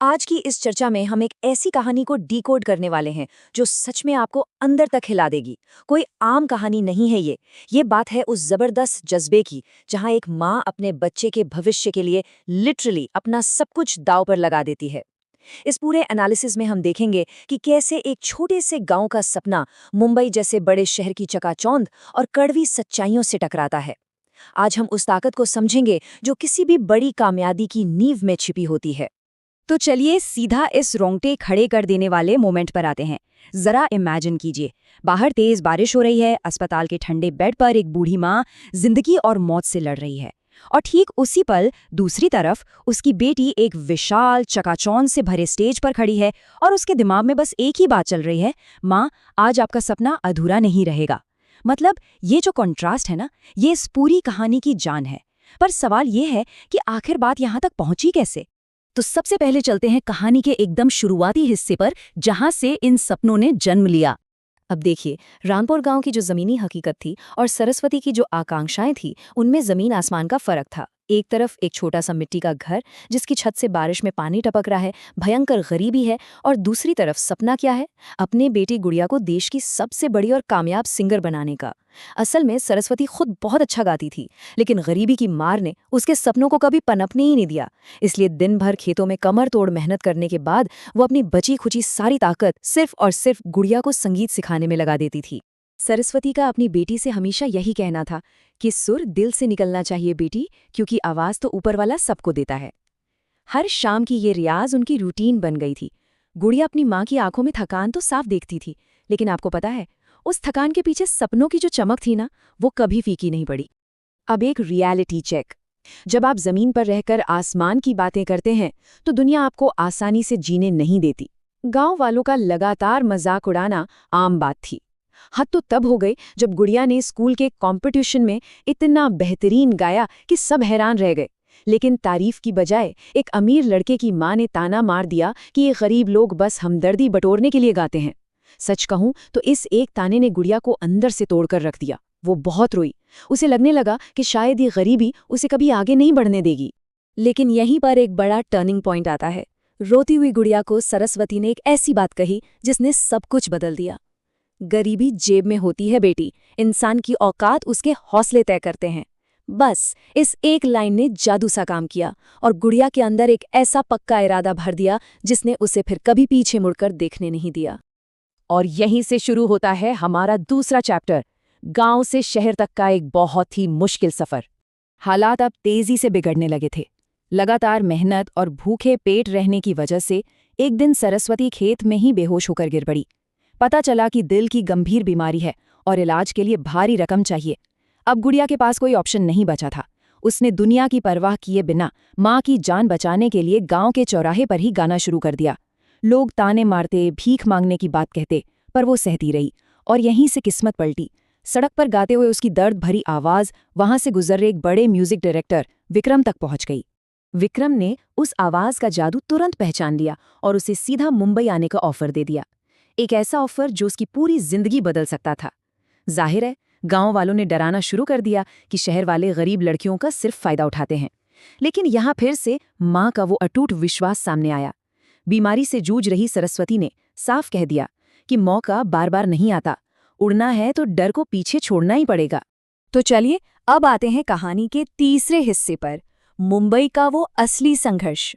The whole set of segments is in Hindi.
आज की इस चर्चा में हम एक ऐसी कहानी को डिकोड करने वाले हैं जो सच में आपको अंदर तक हिला देगी। कोई आम कहानी नहीं है ये बात है उस जबरदस्त जज्बे की जहां एक माँ अपने बच्चे के भविष्य के लिए लिटरली अपना सब कुछ दांव पर लगा देती है। इस पूरे एनालिसिस में हम देखेंगे कि कैसे एक छोटे से गांव का सपना मुंबई जैसे बड़े शहर की चकाचौंध और कड़वी सच्चाइयों से टकराता है। आज हम उस ताकत को समझेंगे जो किसी भी बड़ी कामयाबी की नींव में छिपी होती है। तो चलिए सीधा इस रोंगटे खड़े कर देने वाले मोमेंट पर आते हैं। जरा इमेजिन कीजिए, बाहर तेज बारिश हो रही है, अस्पताल के ठंडे बेड पर एक बूढ़ी माँ जिंदगी और मौत से लड़ रही है। और ठीक उसी पल दूसरी तरफ उसकी बेटी एक विशाल चकाचौंध से भरे स्टेज पर खड़ी है और उसके दिमाग में बस एक ही बात चल रही है, माँ आज आपका सपना अधूरा नहीं रहेगा। मतलब ये जो कॉन्ट्रास्ट है ना, ये इस पूरी कहानी की जान है। पर सवाल ये है कि आखिर बात यहाँ तक पहुंची कैसे। तो सबसे पहले चलते हैं कहानी के एकदम शुरुआती हिस्से पर, जहां से इन सपनों ने जन्म लिया। अब देखिए, रामपुर गांव की जो जमीनी हकीकत थी और सरस्वती की जो आकांक्षाएं थी, उनमें जमीन आसमान का फर्क था। एक तरफ एक छोटा सा मिट्टी का घर जिसकी छत से बारिश में पानी टपक रहा है, भयंकर गरीबी है, और दूसरी तरफ सपना क्या है, अपने बेटी गुड़िया को देश की सबसे बड़ी और कामयाब सिंगर बनाने का। असल में सरस्वती खुद बहुत अच्छा गाती थी, लेकिन गरीबी की मार ने उसके सपनों को कभी पनपने ही नहीं दिया। इसलिए दिन भर खेतों में कमर तोड़ मेहनत करने के बाद वो अपनी बची खुची सारी ताकत सिर्फ और सिर्फ गुड़िया को संगीत सिखाने में लगा देती थी। सरस्वती का अपनी बेटी से हमेशा यही कहना था कि सुर दिल से निकलना चाहिए बेटी, क्योंकि आवाज तो ऊपर वाला सबको देता है। हर शाम की ये रियाज उनकी रूटीन बन गई थी। गुड़िया अपनी माँ की आंखों में थकान तो साफ देखती थी, लेकिन आपको पता है, उस थकान के पीछे सपनों की जो चमक थी ना, वो कभी फीकी नहीं पड़ी। अब एक रियलिटी चेक। जब आप जमीन पर रहकर आसमान की बातें करते हैं तो दुनिया आपको आसानी से जीने नहीं देती। गांव वालों का लगातार मजाक उड़ाना आम बात थी। हद तो तब हो गई जब गुड़िया ने स्कूल के कंपटीशन में इतना बेहतरीन गाया कि सब हैरान रह गए। लेकिन तारीफ की बजाय एक अमीर लड़के की माँ ने ताना मार दिया कि ये गरीब लोग बस हमदर्दी बटोरने के लिए गाते हैं। सच कहूं तो इस एक ताने ने गुड़िया को अंदर से तोड़कर रख दिया। वो बहुत रोई। उसे लगने लगा कि शायद ये गरीबी उसे कभी आगे नहीं बढ़ने देगी। लेकिन यहीं पर एक बड़ा टर्निंग पॉइंट आता है। रोती हुई गुड़िया को सरस्वती ने एक ऐसी बात कही जिसने सब कुछ बदल दिया। गरीबी जेब में होती है बेटी, इंसान की औकात उसके हौसले तय करते हैं। बस इस एक लाइन ने जादू सा काम किया और गुड़िया के अंदर एक ऐसा पक्का इरादा भर दिया जिसने उसे फिर कभी पीछे मुड़कर देखने नहीं दिया। और यहीं से शुरू होता है हमारा दूसरा चैप्टर, गांव से शहर तक का एक बहुत ही मुश्किल सफर। हालात अब तेजी से बिगड़ने लगे थे। लगातार मेहनत और भूखे पेट रहने की वजह से एक दिन सरस्वती खेत में ही बेहोश होकर गिर पड़ी। पता चला कि दिल की गंभीर बीमारी है और इलाज के लिए भारी रकम चाहिए। अब गुड़िया के पास कोई ऑप्शन नहीं बचा था। उसने दुनिया की परवाह किए बिना माँ की जान बचाने के लिए गांव के चौराहे पर ही गाना शुरू कर दिया। लोग ताने मारते, भीख मांगने की बात कहते, पर वो सहती रही और यहीं से किस्मत पलटी। सड़क पर गाते हुए उसकी दर्द भरी आवाज वहां से गुजर रहे एक बड़े म्यूजिक डायरेक्टर विक्रम तक पहुंच गई। विक्रम ने उस आवाज का जादू तुरंत पहचान लिया और उसे सीधा मुंबई आने का ऑफर दे दिया। एक ऐसा ऑफर जो उसकी पूरी जिंदगी बदल सकता था। जाहिर है, गांव वालों ने डराना शुरू कर दिया कि शहर वाले गरीब लड़कियों का सिर्फ फायदा उठाते हैं। लेकिन यहां फिर से माँ का वो अटूट विश्वास सामने आया। बीमारी से जूझ रही सरस्वती ने साफ कह दिया कि मौका बार बार नहीं आता, उड़ना है तो डर को पीछे छोड़ना ही पड़ेगा। तो चलिए अब आते हैं कहानी के तीसरे हिस्से पर, मुंबई का वो असली संघर्ष।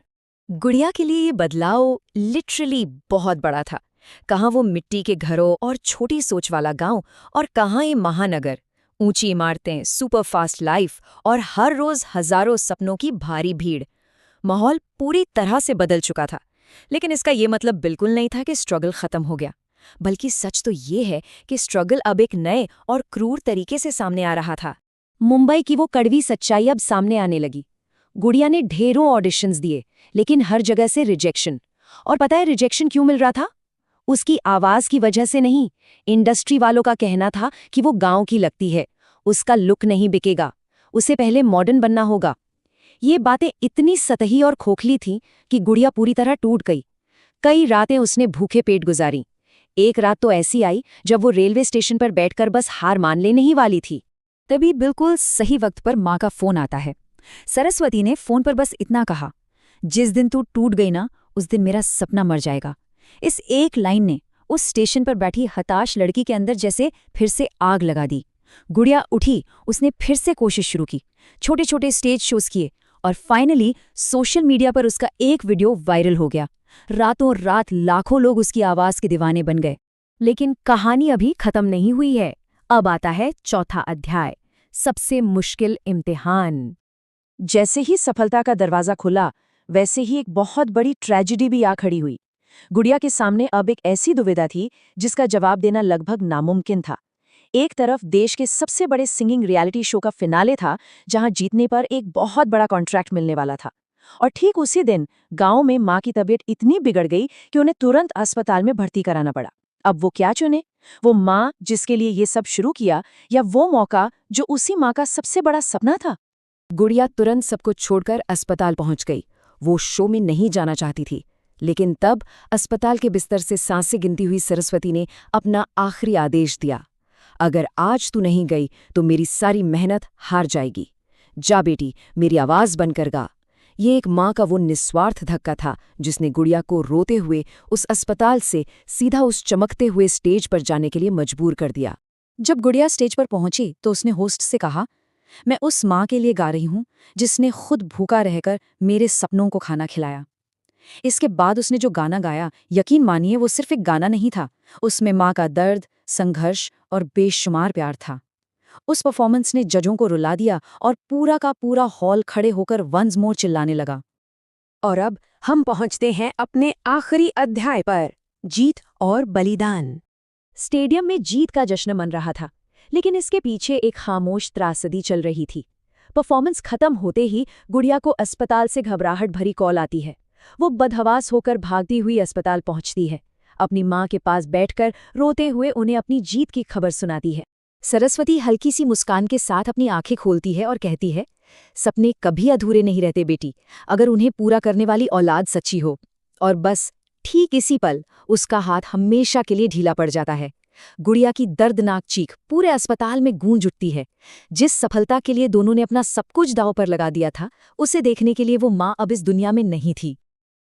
गुड़िया के लिए ये बदलाव लिटरली बहुत बड़ा था। कहाँ वो मिट्टी के घरों और छोटी सोच वाला गांव, और कहाँ ये महानगर, ऊंची इमारतें, सुपरफास्ट लाइफ और हर रोज हजारों सपनों की भारी भीड़। माहौल पूरी तरह से बदल चुका था। लेकिन इसका ये मतलब बिल्कुल नहीं था कि स्ट्रगल खत्म हो गया, बल्कि सच तो ये है कि स्ट्रगल अब एक नए और क्रूर तरीके से सामने आ रहा था। मुंबई की वो कड़वी सच्चाई अब सामने आने लगी। गुड़िया ने ढेरों ऑडिशंस दिए, लेकिन हर जगह से रिजेक्शन। और पता है रिजेक्शन क्यों मिल रहा था? उसकी आवाज की वजह से नहीं। इंडस्ट्री वालों का कहना था कि वो गांव की लगती है, उसका लुक नहीं बिकेगा, उसे पहले मॉडर्न बनना होगा। ये बातें इतनी सतही और खोखली थीं कि गुड़िया पूरी तरह टूट गई। कई रातें उसने भूखे पेट गुजारी। एक रात तो ऐसी आई जब वो रेलवे स्टेशन पर बैठकर बस हार मान लेने ही वाली थी। तभी बिल्कुल सही वक्त पर माँ का फोन आता है। सरस्वती ने फोन पर बस इतना कहा, जिस दिन तू टूट गई ना, उस दिन मेरा सपना मर जाएगा। इस एक लाइन ने उस स्टेशन पर बैठी हताश लड़की के अंदर जैसे फिर से आग लगा दी। गुड़िया उठी, उसने फिर से कोशिश शुरू की, छोटे छोटे स्टेज शोज किए और फाइनली सोशल मीडिया पर उसका एक वीडियो वायरल हो गया। रातों रात लाखों लोग उसकी आवाज के दीवाने बन गए। लेकिन कहानी अभी खत्म नहीं हुई है। अब आता है चौथा अध्याय, सबसे मुश्किल इम्तिहान। जैसे ही सफलता का दरवाजा खुला, वैसे ही एक बहुत बड़ी ट्रेजेडी भी आ खड़ी हुई। गुड़िया के सामने अब एक ऐसी दुविधा थी जिसका जवाब देना लगभग नामुमकिन था। एक तरफ देश के सबसे बड़े सिंगिंग रियलिटी शो का फिनाले था, जहां जीतने पर एक बहुत बड़ा कॉन्ट्रैक्ट मिलने वाला था, और ठीक उसी दिन गांव में मां की तबीयत इतनी बिगड़ गई कि उन्हें तुरंत अस्पताल में भर्ती कराना पड़ा। अब वो क्या चुने? वो मां जिसके लिए ये सब शुरू किया, या वो मौका जो उसी मां का सबसे बड़ा सपना था? गुड़िया तुरंत सब कुछ छोड़कर अस्पताल पहुंच गई। वो शो में नहीं जाना चाहती थी, लेकिन तब अस्पताल के बिस्तर से सांसें गिनती हुई सरस्वती ने अपना आखिरी आदेश दिया। अगर आज तू नहीं गई तो मेरी सारी मेहनत हार जाएगी। जा बेटी, मेरी आवाज बनकर गा। ये एक माँ का वो निस्वार्थ धक्का था जिसने गुड़िया को रोते हुए उस अस्पताल से सीधा उस चमकते हुए स्टेज पर जाने के लिए मजबूर कर दिया। जब गुड़िया स्टेज पर पहुंची तो उसने होस्ट से कहा, मैं उस माँ के लिए गा रही हूँ जिसने खुद भूखा रहकर मेरे सपनों को खाना खिलाया। इसके बाद उसने जो गाना गाया, यकीन मानिए वो सिर्फ एक गाना नहीं था, उसमें माँ का दर्द, संघर्ष और बेशुमार प्यार था। उस परफॉर्मेंस ने जजों को रुला दिया और पूरा का पूरा हॉल खड़े होकर वंस मोर चिल्लाने लगा। और अब हम पहुंचते हैं अपने आखिरी अध्याय पर, जीत और बलिदान। स्टेडियम में जीत का जश्न मन रहा था, लेकिन इसके पीछे एक खामोश त्रासदी चल रही थी। परफॉर्मेंस खत्म होते ही गुड़िया को अस्पताल से घबराहट भरी कॉल आती है। वो बदहवास होकर भागती हुई अस्पताल पहुंचती है। अपनी माँ के पास बैठकर रोते हुए उन्हें अपनी जीत की खबर सुनाती है। सरस्वती हल्की सी मुस्कान के साथ अपनी आंखें खोलती है और कहती है, सपने कभी अधूरे नहीं रहते बेटी, अगर उन्हें पूरा करने वाली औलाद सच्ची हो। और बस ठीक इसी पल उसका हाथ हमेशा के लिए ढीला पड़ जाता है। गुड़िया की दर्दनाक चीख पूरे अस्पताल में गूंज उठती है। जिस सफलता के लिए दोनों ने अपना सब कुछ दांव पर लगा दिया था, उसे देखने के लिए वो माँ अब इस दुनिया में नहीं थी।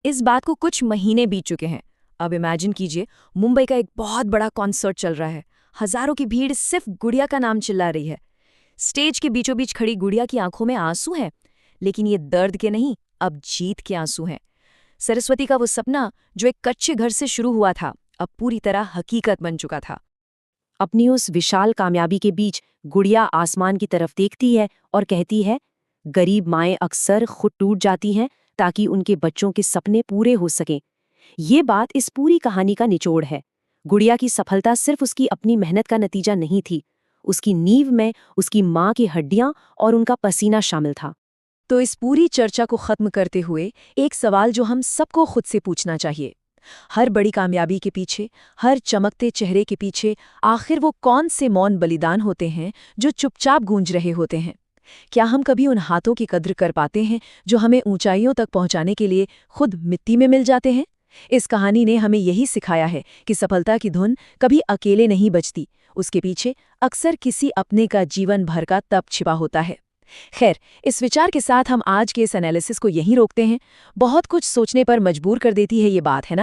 इस बात को कुछ महीने बीत चुके हैं। अब इमेजिन कीजिए, मुंबई का एक बहुत बड़ा कॉन्सर्ट चल रहा है। हजारों की भीड़ सिर्फ गुड़िया का नाम चिल्ला रही है। स्टेज के बीचों बीच खड़ी गुड़िया की आंखों में आंसू हैं, लेकिन ये दर्द के नहीं, अब जीत के आंसू हैं। सरस्वती का वो सपना जो एक कच्चे घर से शुरू हुआ था, अब पूरी तरह हकीकत बन चुका था। अपनी उस विशाल कामयाबी के बीच गुड़िया आसमान की तरफ देखती है और कहती है, गरीब माएं अक्सर खुद टूट जाती हैं ताकि उनके बच्चों के सपने पूरे हो सकें। ये बात इस पूरी कहानी का निचोड़ है। गुड़िया की सफलता सिर्फ उसकी अपनी मेहनत का नतीजा नहीं थी, उसकी नींव में उसकी माँ की हड्डियां और उनका पसीना शामिल था। तो इस पूरी चर्चा को खत्म करते हुए एक सवाल जो हम सबको खुद से पूछना चाहिए, हर बड़ी कामयाबी के पीछे, हर चमकते चेहरे के पीछे आखिर वो कौन से मौन बलिदान होते हैं जो चुपचाप गूंज रहे होते हैं? क्या हम कभी उन हाथों की कद्र कर पाते हैं जो हमें ऊंचाइयों तक पहुंचाने के लिए खुद मिट्टी में मिल जाते हैं? इस कहानी ने हमें यही सिखाया है कि सफलता की धुन कभी अकेले नहीं बजती, उसके पीछे अक्सर किसी अपने का जीवन भर का तप छिपा होता है। खैर, इस विचार के साथ हम आज के इस एनालिसिस को यहीं रोकते हैं। बहुत कुछ सोचने पर मजबूर कर देती है ये बात, है ना?